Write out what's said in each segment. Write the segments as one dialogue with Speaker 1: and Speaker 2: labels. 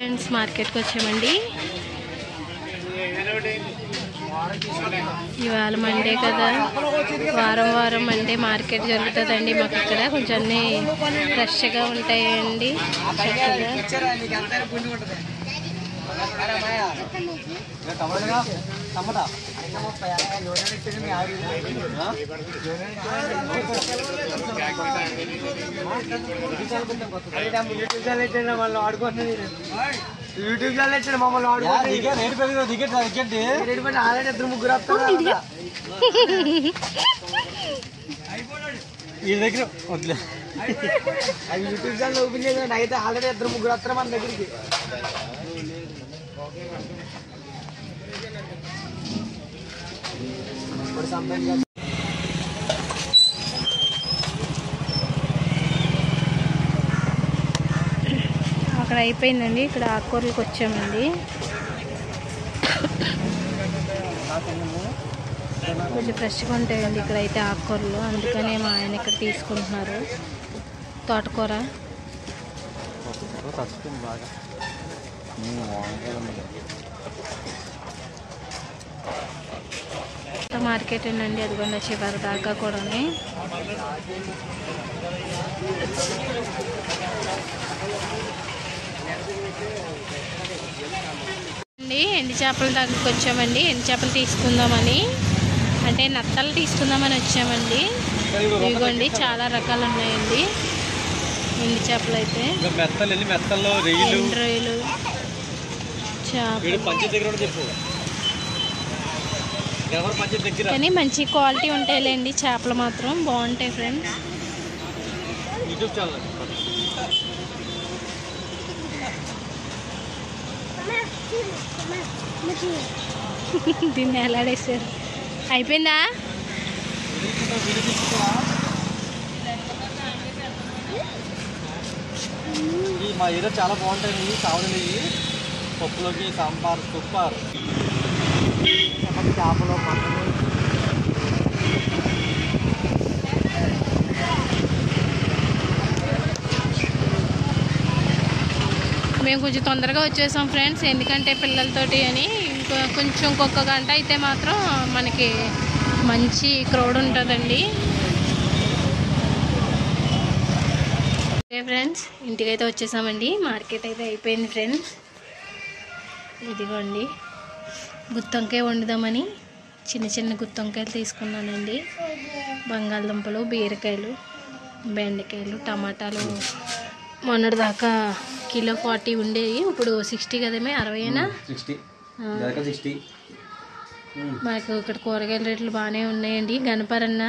Speaker 1: Friends మార్కెట్కి వచ్చామండి. ఇవాళ మండే కదా, వారం వారం మండే మార్కెట్ జరుగుతుందండి మాకు ఇక్కడ. కొంచెం అన్నీ ఫ్రెష్గా ఉంటాయండి.
Speaker 2: యూట్యూబ్ ఛానల్ ఇచ్చాడు మమ్మల్ని ఆల్రెడీ ఇద్దరు ముగ్గురు వస్తారు. ఈ దగ్గర వద్దులే, అది యూట్యూబ్ ఛానల్ ఓపెన్ చేయండి. అయితే ఆల్రెడీ ఇద్దరు ముగ్గురు వస్తారు మన దగ్గరికి.
Speaker 1: అక్కడ అయిపోయిందండి. ఇక్కడ ఆకుకూరలకు వచ్చామండి. కొంచెం ఫ్రెష్గా ఉంటాయండి ఇక్కడ అయితే ఆకుకూరలు. అందుకనే మా ఆయన ఇక్కడ తీసుకుంటున్నారు. తోటకూర మార్కెట్ అండి. అదిగోండి చివరి దాకా కూడా ఎండి చేపల దగ్గరికి వచ్చామండి. ఎండి చేపలు తీసుకుందామని, అంటే నత్తలు తీసుకుందామని వచ్చామండి. ఇదిగోండి చాలా రకాలు ఉన్నాయండి ఎండి చేపలు అయితే. రొయ్యలు, కానీ మంచి క్వాలిటీ ఉంటాయిలేండి చేపలు మాత్రం బాగుంటాయి ఫ్రెండ్స్. దీన్ని ఎలాడేసారు. అయిపోయిందా?
Speaker 2: మా ఏరియా చాలా బాగుంటాయి. చావలు నెయ్యి పప్పులోకి సాంబార్ సూపర్. చేపలు
Speaker 1: మేము కొంచెం తొందరగా వచ్చేసాం ఫ్రెండ్స్, ఎందుకంటే పిల్లలతోటి అని. ఇంకొక గంట అయితే మాత్రం మనకి మంచి క్రౌడ్ ఉంటుందండి. ఓకే ఫ్రెండ్స్, ఇంటికైతే వచ్చేసామండి. మార్కెట్ అయితే అయిపోయింది ఫ్రెండ్స్. ఇదిగోండి గుత్తొంకాయ వండుదామని చిన్న చిన్న గుత్తొంకాయలు తీసుకున్నానండి. బంగాళదుంపలు, బీరకాయలు, బెండకాయలు, టమాటాలు మొన్నటి దాకా కిలో 40 ఉండేవి, ఇప్పుడు 60 కదమే. 60 మాకు ఇక్కడ కూరగాయల రేట్లు బాగానే ఉన్నాయండి. గణపరన్న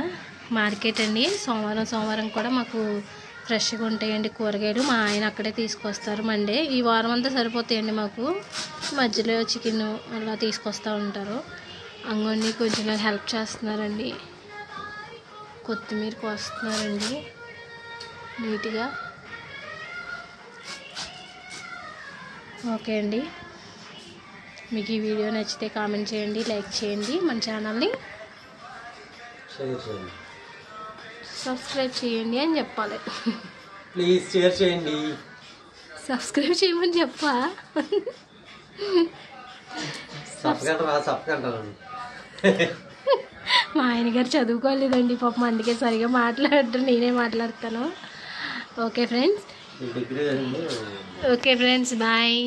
Speaker 1: మార్కెట్ అండి. సోమవారం కూడా మాకు ఫ్రెష్గా ఉంటాయండి కూరగాయలు. మా ఆయన అక్కడే తీసుకొస్తారు మండే. ఈ వారం అంతా సరిపోతాయండి మాకు. మధ్యలో చికెన్ అలా తీసుకొస్తూ ఉంటారు. అంగోండి కొంచెం నాకు హెల్ప్ చేస్తున్నారండి. కొత్తిమీర కోస్తున్నారండి నీట్గా. ఓకే అండి, మీకు ఈ వీడియో నచ్చితే కామెంట్ చేయండి, లైక్ చేయండి, మన ఛానల్ని సబ్స్క్రైబ్ చేయండి అని చెప్పాలి.
Speaker 2: ప్లీజ్ షేర్ చేయండి.
Speaker 1: సబ్స్క్రైబ్ చేయమని చెప్పా. మా ఆయన గారు చదువుకోలేదండి పాపం, అందుకే సరిగా మాట్లాడరు, నేనే మాట్లాడతాను. Okay friends, bye.